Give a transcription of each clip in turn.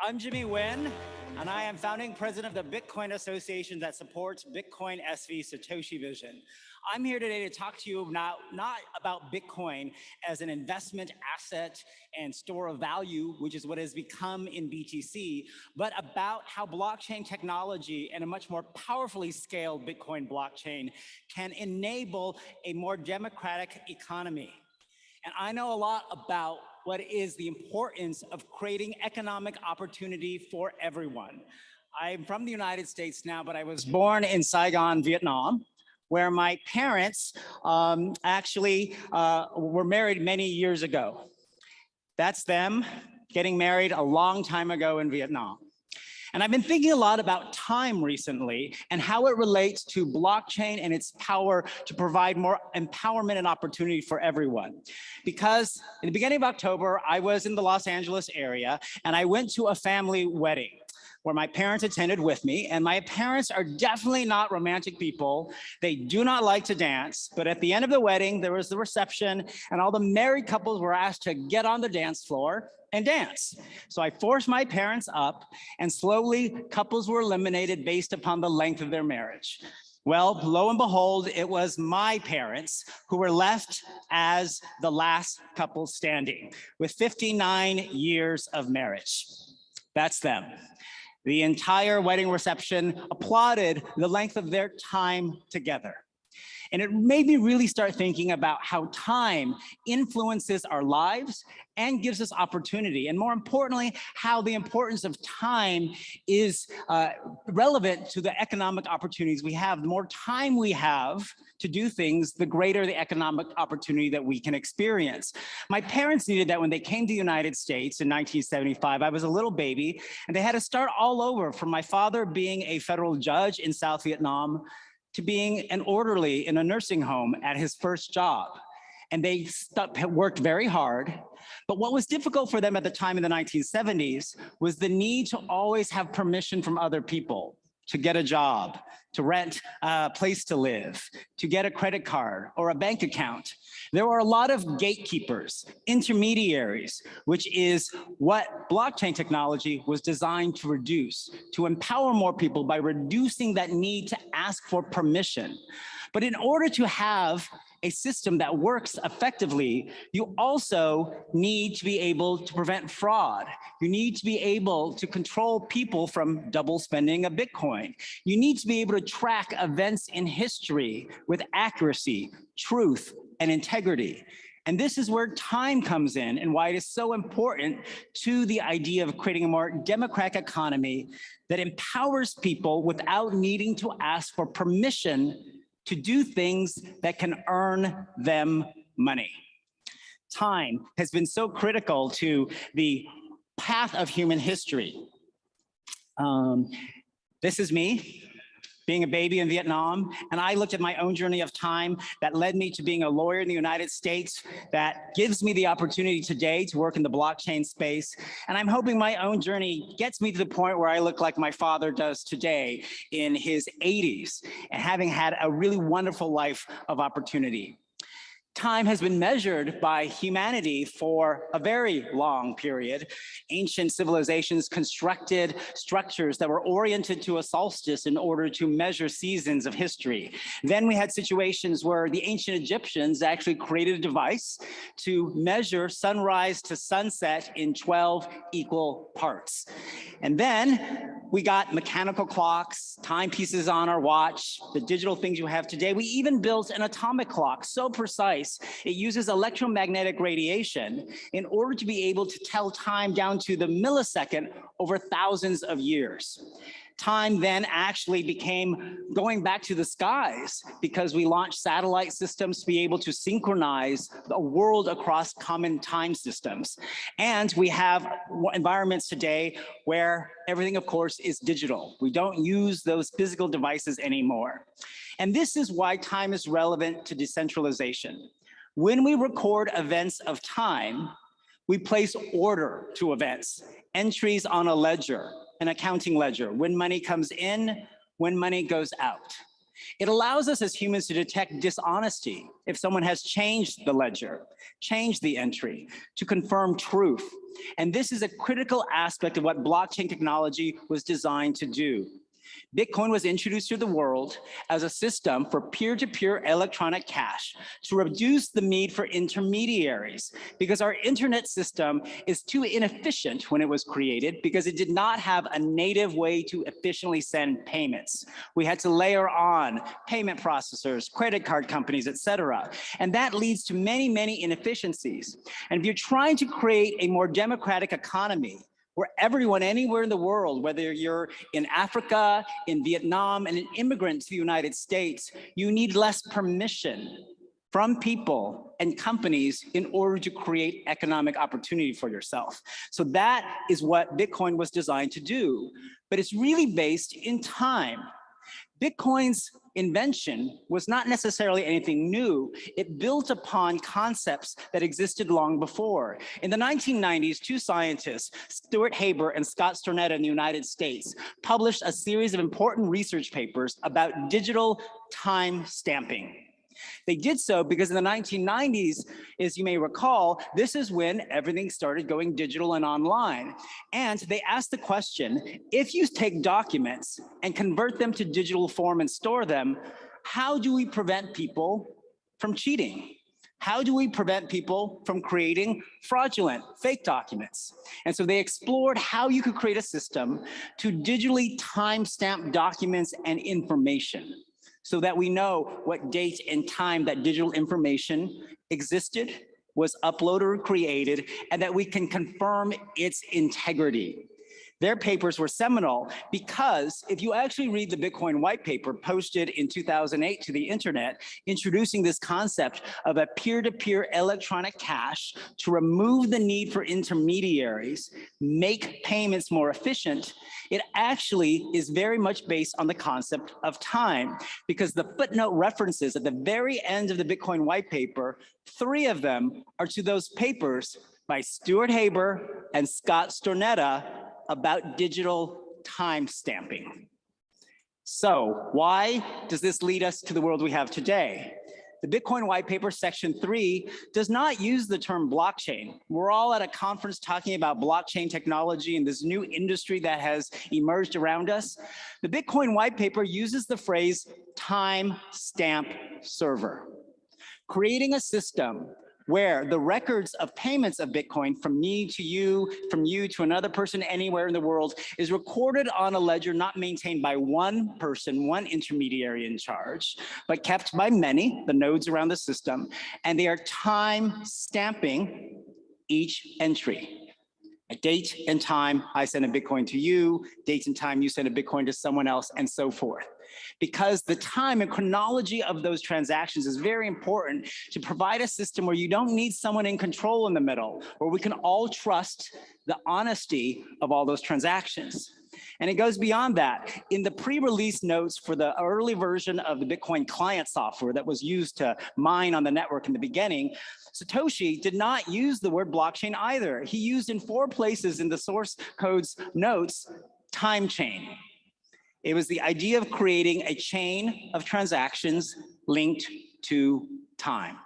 I'm Nguyen, and I am founding president of the Bitcoin Association that supports Bitcoin SV Satoshi Vision. I'm here today to talk to you not about Bitcoin as an investment asset and store of value, which is what has become in BTC, but about how blockchain technology and a much more powerfully scaled Bitcoin blockchain can enable a more democratic economy. And I know a lot about what is the importance of creating economic opportunity for everyone. I'm from the United States now, but I was born in Saigon, Vietnam, where my parents actually were married many years ago. That's them getting married a long time ago in Vietnam. And I've been thinking a lot about time recently and how it relates to blockchain and its power to provide more empowerment and opportunity for everyone. Because in the beginning of October, I was in the Los Angeles area and I went to a family wedding where my parents attended with me, and my parents are definitely not romantic people. They do not like to dance, but at the end of the wedding, there was the reception and all the married couples were asked to get on the dance floor and dance. So I forced my parents up, and slowly couples were eliminated based upon the length of their marriage. Well, lo and behold, it was my parents who were left as the last couple standing with 59 years of marriage. That's them. The entire wedding reception applauded the length of their time together. And it made me really start thinking about how time influences our lives and gives us opportunity. And more importantly, how the importance of time is relevant to the economic opportunities we have. The more time we have to do things, the greater the economic opportunity that we can experience. My parents needed that when they came to the United States in 1975. I was a little baby, and they had to start all over, from my father being a federal judge in South Vietnam to being an orderly in a nursing home at his first job. And they worked very hard. But what was difficult for them at the time in the 1970s was the need to always have permission from other people to get a job, to rent a place to live, to get a credit card or a bank account. There were a lot of gatekeepers, intermediaries, which is what blockchain technology was designed to reduce, to empower more people by reducing that need to ask for permission. But in order to have a system that works effectively, you also need to be able to prevent fraud. You need to be able to control people from double spending a Bitcoin. You need to be able to track events in history with accuracy, truth, and integrity. And this is where time comes in and why it is so important to the idea of creating a more democratic economy that empowers people without needing to ask for permission to do things that can earn them money. Time has been so critical to the path of human history. This is me, being a baby in Vietnam, and I looked at my own journey of time that led me to being a lawyer in the United States that gives me the opportunity today to work in the blockchain space. And I'm hoping my own journey gets me to the point where I look like my father does today in his 80s, and having had a really wonderful life of opportunity. Time has been measured by humanity for a very long period. Ancient civilizations constructed structures that were oriented to a solstice in order to measure seasons of history. Then we had situations where the ancient Egyptians actually created a device to measure sunrise to sunset in 12 equal parts. And then we got mechanical clocks, timepieces on our watch, the digital things you have today. We even built an atomic clock so precise it uses electromagnetic radiation in order to be able to tell time down to the millisecond over thousands of years. Time then actually became going back to the skies because we launched satellite systems to be able to synchronize the world across common time systems. And we have environments today where everything, of course, is digital. We don't use those physical devices anymore. And this is why time is relevant to decentralization. When we record events of time, we place order to events, entries on a ledger, an accounting ledger, when money comes in, when money goes out. It allows us as humans to detect dishonesty if someone has changed the ledger, changed the entry, to confirm truth. And this is a critical aspect of what blockchain technology was designed to do. Bitcoin was introduced to the world as a system for peer-to-peer electronic cash to reduce the need for intermediaries, because our internet system is too inefficient when it was created because it did not have a native way to efficiently send payments. We had to layer on payment processors, credit card companies, etc. And that leads to many, many inefficiencies. And if you're trying to create a more democratic economy, where everyone anywhere in the world, whether you're in Africa, in Vietnam, and an immigrant to the United States, you need less permission from people and companies in order to create economic opportunity for yourself. So that is what Bitcoin was designed to do, but it's really based in time. Bitcoin's invention was not necessarily anything new. It built upon concepts that existed long before. In the 1990s, two scientists, Stuart Haber and Scott Stornetta in the United States, published a series of important research papers about digital time stamping. They did so because in the 1990s, as you may recall, this is when everything started going digital and online. And they asked the question, if you take documents and convert them to digital form and store them, how do we prevent people from cheating? How do we prevent people from creating fraudulent, fake documents? And so they explored how you could create a system to digitally timestamp documents and information, so that we know what date and time that digital information existed, was uploaded or created, and that we can confirm its integrity. Their papers were seminal because if you actually read the Bitcoin white paper posted in 2008 to the internet, introducing this concept of a peer-to-peer electronic cash to remove the need for intermediaries, make payments more efficient, it actually is very much based on the concept of time, because the footnote references at the very end of the Bitcoin white paper, 3 of them are to those papers by Stuart Haber and Scott Stornetta about digital time stamping. So why does this lead us to the world we have today? The Bitcoin white paper section 3 does not use the term blockchain. We're all at a conference talking about blockchain technology and this new industry that has emerged around us. The Bitcoin white paper uses the phrase time stamp server, creating a system where the records of payments of Bitcoin from me to you, from you to another person anywhere in the world is recorded on a ledger not maintained by one person, one intermediary in charge, but kept by many, the nodes around the system, and they are time stamping each entry. A date and time, I send a Bitcoin to you, date and time, you send a Bitcoin to someone else, and so forth. Because the time and chronology of those transactions is very important to provide a system where you don't need someone in control in the middle, where we can all trust the honesty of all those transactions. And it goes beyond that. In the pre-release notes for the early version of the Bitcoin client software that was used to mine on the network in the beginning, Satoshi did not use the word blockchain either. He used in 4 places in the source code's notes, time chain. It was the idea of creating a chain of transactions linked to time.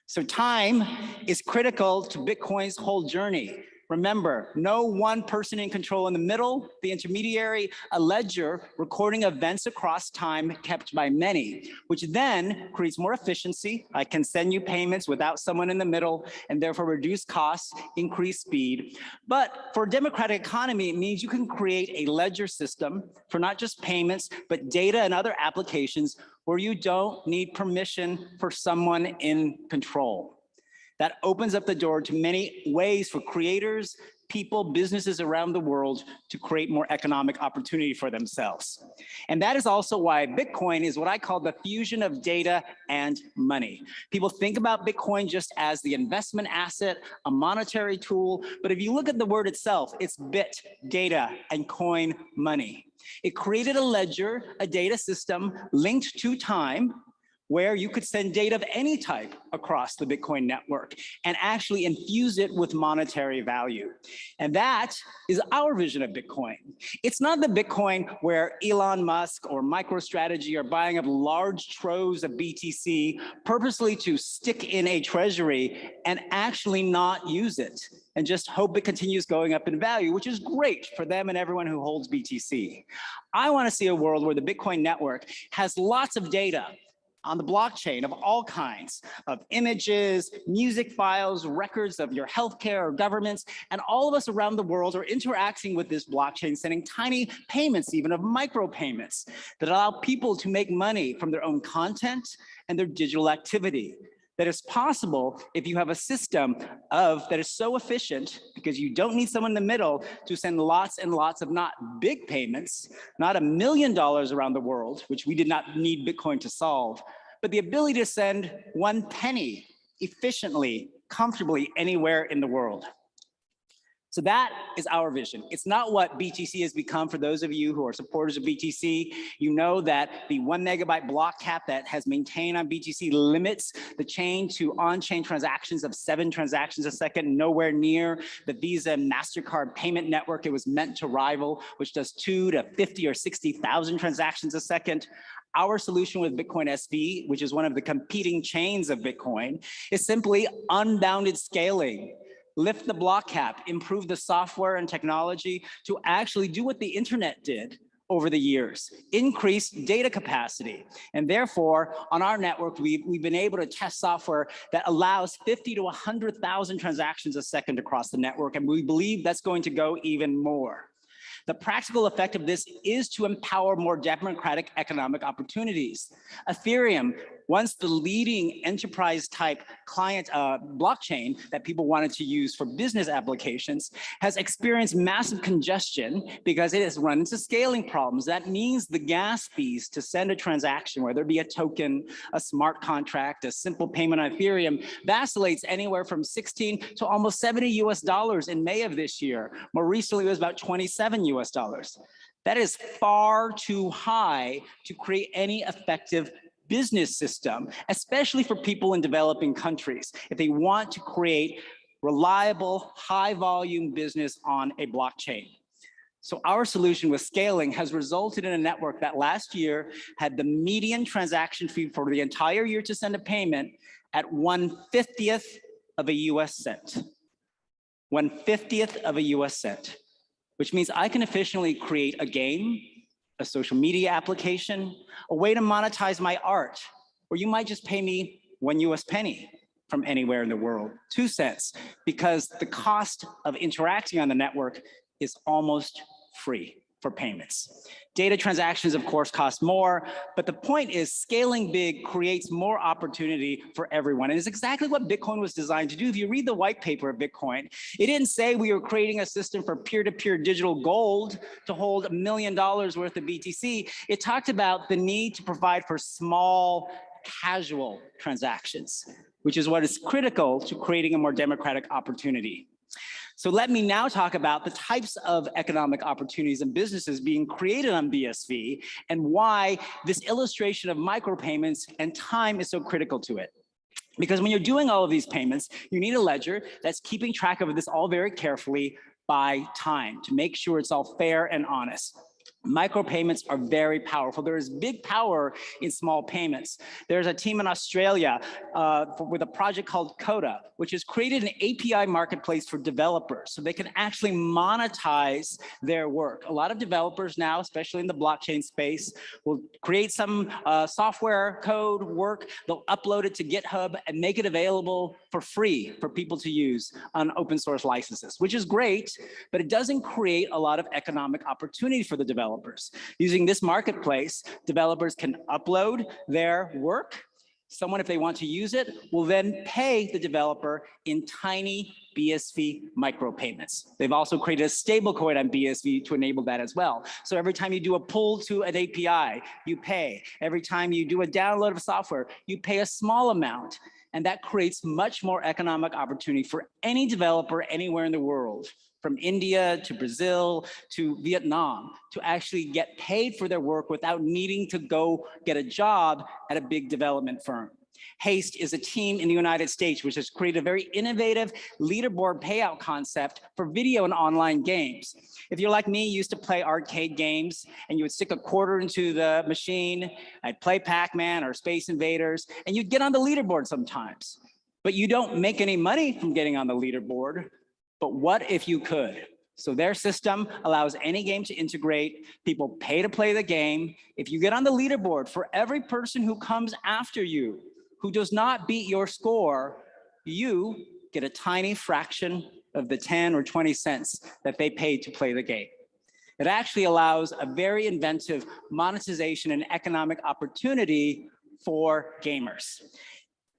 So time is critical to Bitcoin's whole journey. Remember, no one person in control in the middle, the intermediary, a ledger recording events across time kept by many, which then creates more efficiency. I can send you payments without someone in the middle and therefore reduce costs, increase speed. But for a democratic economy, it means you can create a ledger system for not just payments, but data and other applications where you don't need permission for someone in control. That opens up the door to many ways for creators, people, businesses around the world to create more economic opportunity for themselves. And that is also why Bitcoin is what I call the fusion of data and money. People think about Bitcoin just as the investment asset, a monetary tool, but if you look at the word itself, it's bit, data, and coin, money. It created a ledger, a data system linked to time, where you could send data of any type across the Bitcoin network and actually infuse it with monetary value. And that is our vision of Bitcoin. It's not the Bitcoin where Elon Musk or MicroStrategy are buying up large troves of BTC purposely to stick in a treasury and actually not use it and just hope it continues going up in value, which is great for them and everyone who holds BTC. I want to see a world where the Bitcoin network has lots of data on the blockchain of all kinds of images, music files, records of your healthcare or governments, and all of us around the world are interacting with this blockchain, sending tiny payments, even of micropayments, that allow people to make money from their own content and their digital activity. That is possible if you have a system that is so efficient, because you don't need someone in the middle to send lots and lots of not big payments, not $1 million around the world, which we did not need Bitcoin to solve, but the ability to send 1 penny efficiently, comfortably anywhere in the world. So that is our vision. It's not what BTC has become. For those of you who are supporters of BTC, you know that the 1 megabyte block cap that has maintained on BTC limits the chain to on-chain transactions of 7 transactions a second, nowhere near the Visa and MasterCard payment network it was meant to rival, which does 2 to 50 or 60,000 transactions a second. Our solution with Bitcoin SV, which is one of the competing chains of Bitcoin, is simply unbounded scaling. Lift the block cap, improve the software and technology to actually do what the internet did over the years, increase data capacity. And therefore, on our network, we've been able to test software that allows 50 to 100,000 transactions a second across the network, and we believe that's going to go even more. The practical effect of this is to empower more democratic economic opportunities. Ethereum, once the leading enterprise type client blockchain that people wanted to use for business applications, has experienced massive congestion because it has run into scaling problems. That means the gas fees to send a transaction, whether it be a token, a smart contract, a simple payment on Ethereum, vacillates anywhere from 16 to almost 70 US dollars in May of this year. More recently, it was about 27 US dollars. That is far too high to create any effective business system, especially for people in developing countries, if they want to create reliable, high volume business on a blockchain. So our solution with scaling has resulted in a network that last year had the median transaction fee for the entire year to send a payment at 1/50th of a US cent. 1/50th of a US cent, which means I can efficiently create a game, a social media application, a way to monetize my art, or you might just pay me 1 US penny from anywhere in the world, 2 cents, because the cost of interacting on the network is almost free for payments. Data transactions, of course, cost more, but the point is scaling big creates more opportunity for everyone. And it's exactly what Bitcoin was designed to do. If you read the white paper of Bitcoin, it didn't say we were creating a system for peer-to-peer digital gold to hold $1 million worth of BTC. It talked about the need to provide for small, casual transactions, which is what is critical to creating a more democratic opportunity. So let me now talk about the types of economic opportunities and businesses being created on BSV and why this illustration of micropayments and time is so critical to it. Because when you're doing all of these payments, you need a ledger that's keeping track of this all very carefully by time to make sure it's all fair and honest. Micropayments are very powerful. There is big power in small payments. There's a team in Australia with a project called Coda, which has created an API marketplace for developers so they can actually monetize their work. A lot of developers now, especially in the blockchain space, will create some software code work. They'll upload it to GitHub and make it available for free for people to use on open source licenses, which is great, but it doesn't create a lot of economic opportunity for the developers. Using this marketplace, developers can upload their work. Someone, if they want to use it, will then pay the developer in tiny BSV micropayments. They've also created a stablecoin on BSV to enable that as well. So every time you do a pull to an API, you pay. Every time you do a download of software, you pay a small amount. And that creates much more economic opportunity for any developer anywhere in the world from India to Brazil to Vietnam to actually get paid for their work without needing to go get a job at a big development firm. Haste is a team in the United States which has created a very innovative leaderboard payout concept for video and online games. If you're like me, you used to play arcade games and you would stick a quarter into the machine, I'd play Pac-Man or Space Invaders, and you'd get on the leaderboard sometimes. But you don't make any money from getting on the leaderboard. But what if you could? So their system allows any game to integrate. People pay to play the game. If you get on the leaderboard, for every person who comes after you, who does not beat your score, you get a tiny fraction of the 10 or 20 cents that they paid to play the game. It actually allows a very inventive monetization and economic opportunity for gamers.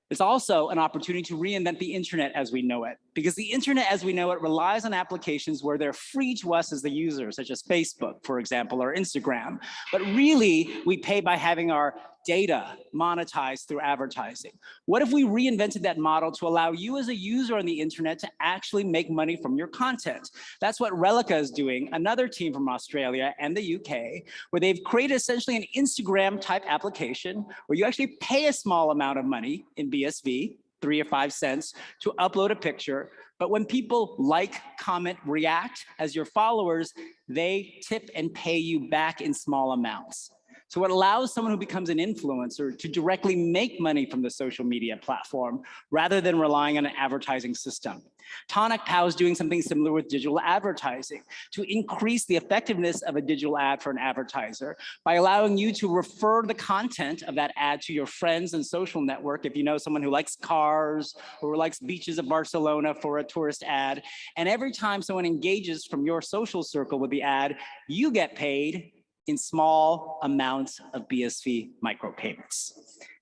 It's also an opportunity to reinvent the internet as we know it, because the internet as we know it relies on applications where they're free to us as the user, such as Facebook, for example, or Instagram. But really, we pay by having our data monetized through advertising. What if we reinvented that model to allow you as a user on the internet to actually make money from your content? That's what Relica is doing, another team from Australia and the UK, where they've created essentially an Instagram type application where you actually pay a small amount of money in BSV, 3 or 5 cents, to upload a picture. But when people like, comment, react as your followers, they tip and pay you back in small amounts. So it allows someone who becomes an influencer to directly make money from the social media platform rather than relying on an advertising system. Tonic Pow is doing something similar with digital advertising to increase the effectiveness of a digital ad for an advertiser by allowing you to refer the content of that ad to your friends and social network. If you know someone who likes cars or likes beaches of Barcelona for a tourist ad, and every time someone engages from your social circle with the ad, you get paid in small amounts of BSV micropayments.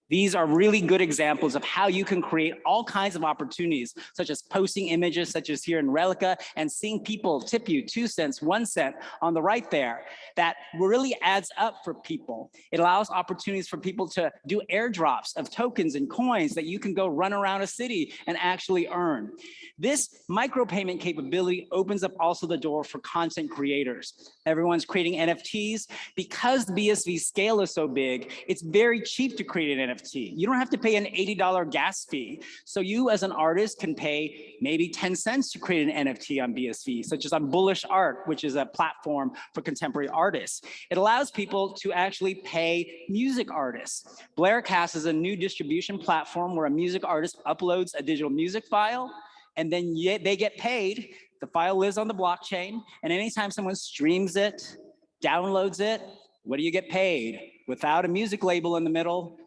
These are really good examples of how you can create all kinds of opportunities, such as posting images, such as here in Relica, and seeing people tip you 2 cents, 1 cent on the right there. That really adds up for people. It allows opportunities for people to do airdrops of tokens and coins that you can go run around a city and actually earn. This micropayment capability opens up also the door for content creators. Everyone's creating NFTs. Because the BSV scale is so big, it's very cheap to create an NFT. You don't have to pay an $80 gas fee. So you as an artist can pay maybe 10 cents to create an NFT on BSV, such as on Bullish Art, which is a platform for contemporary artists. It allows people to actually pay music artists. Blaircast is a new distribution platform where a music artist uploads a digital music file, and then they get paid. The file lives on the blockchain, and anytime someone streams it, downloads it, what do you get paid? Without a music label in the middle,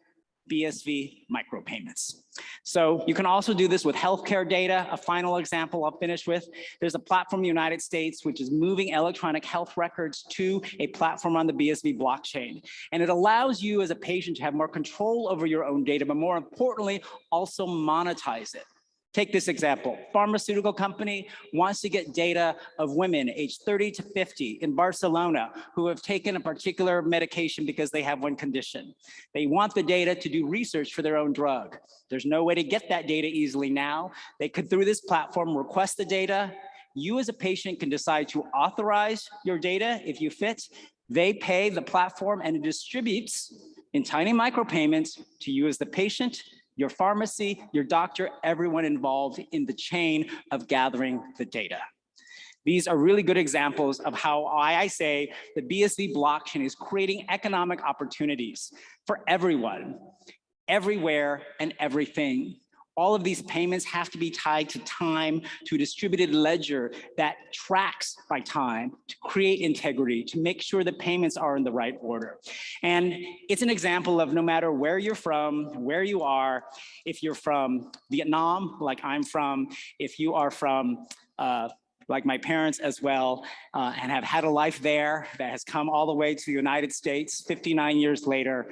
BSV micropayments. So you can also do this with healthcare data. A final example I'll finish with. There's a platform in the United States which is moving electronic health records to a platform on the BSV blockchain. And it allows you as a patient to have more control over your own data, but more importantly, also monetize it. Take this example. Pharmaceutical company wants to get data of women aged 30 to 50 in Barcelona who have taken a particular medication because they have one condition. They want the data to do research for their own drug. There's no way to get that data easily now. They could, through this platform, request the data. You as a patient can decide to authorize your data if you fit. They pay the platform and it distributes in tiny micropayments to you as the patient, your pharmacy, your doctor, everyone involved in the chain of gathering the data. These are really good examples of how I say the BSV blockchain is creating economic opportunities for everyone, everywhere, and everything. All of these payments have to be tied to time, to a distributed ledger that tracks by time to create integrity, to make sure the payments are in the right order. And it's an example of no matter where you're from, where you are, if you're from Vietnam, like I'm from, if you are from like my parents as well, and have had a life there that has come all the way to the United States 59 years later,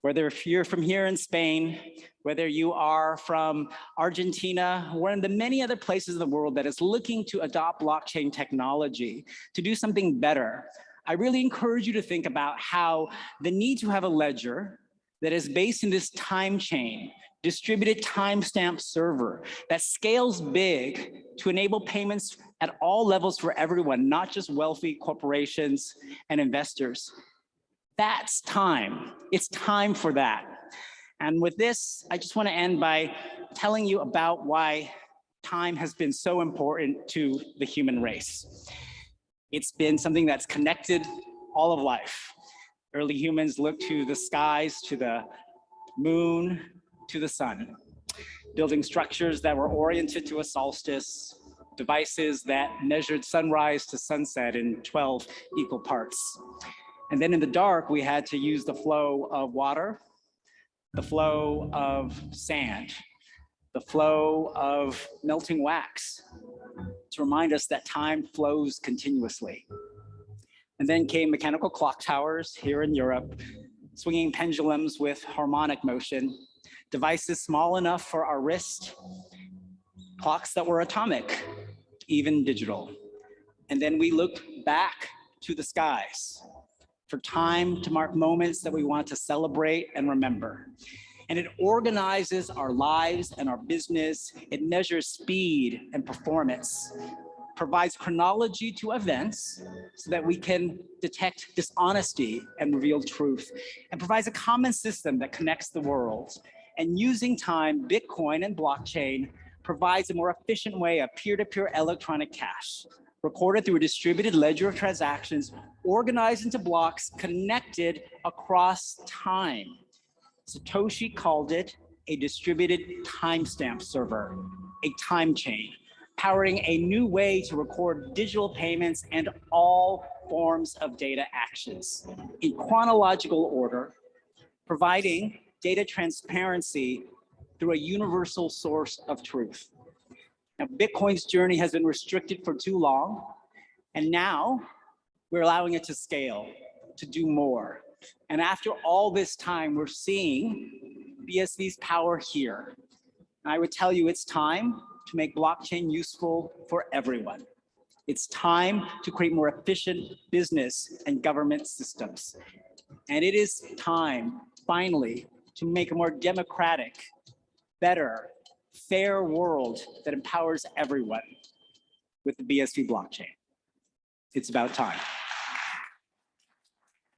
whether you're from here in Spain, whether you are from Argentina, or in the many other places in the world that is looking to adopt blockchain technology to do something better, I really encourage you to think about how the need to have a ledger that is based in this time chain distributed timestamp server that scales big to enable payments at all levels for everyone, not just wealthy corporations and investors. That's time. It's time for that. And with this, I just want to end by telling you about why time has been so important to the human race. It's been something that's connected all of life. Early humans looked to the skies, to the moon, to the sun, building structures that were oriented to a solstice, devices that measured sunrise to sunset in 12 equal parts. And then in the dark, we had to use the flow of water, the flow of sand, the flow of melting wax to remind us that time flows continuously. And then came mechanical clock towers here in Europe, swinging pendulums with harmonic motion, devices small enough for our wrist, clocks that were atomic, even digital. And then we looked back to the skies for time to mark moments that we want to celebrate and remember. And it organizes our lives and our business. It measures speed and performance, provides chronology to events so that we can detect dishonesty and reveal truth, and provides a common system that connects the world. And using time, Bitcoin and blockchain provides a more efficient way of peer-to-peer electronic cash, recorded through a distributed ledger of transactions, organized into blocks, connected across time. Satoshi called it a distributed timestamp server, a time chain, powering a new way to record digital payments and all forms of data actions in chronological order, providing data transparency through a universal source of truth. Now, Bitcoin's journey has been restricted for too long, and now we're allowing it to scale, to do more. And after all this time, we're seeing BSV's power here. And I would tell you it's time to make blockchain useful for everyone. It's time to create more efficient business and government systems. And it is time, finally, to make a more democratic, better, fair world that empowers everyone with the BSV blockchain. It's about time.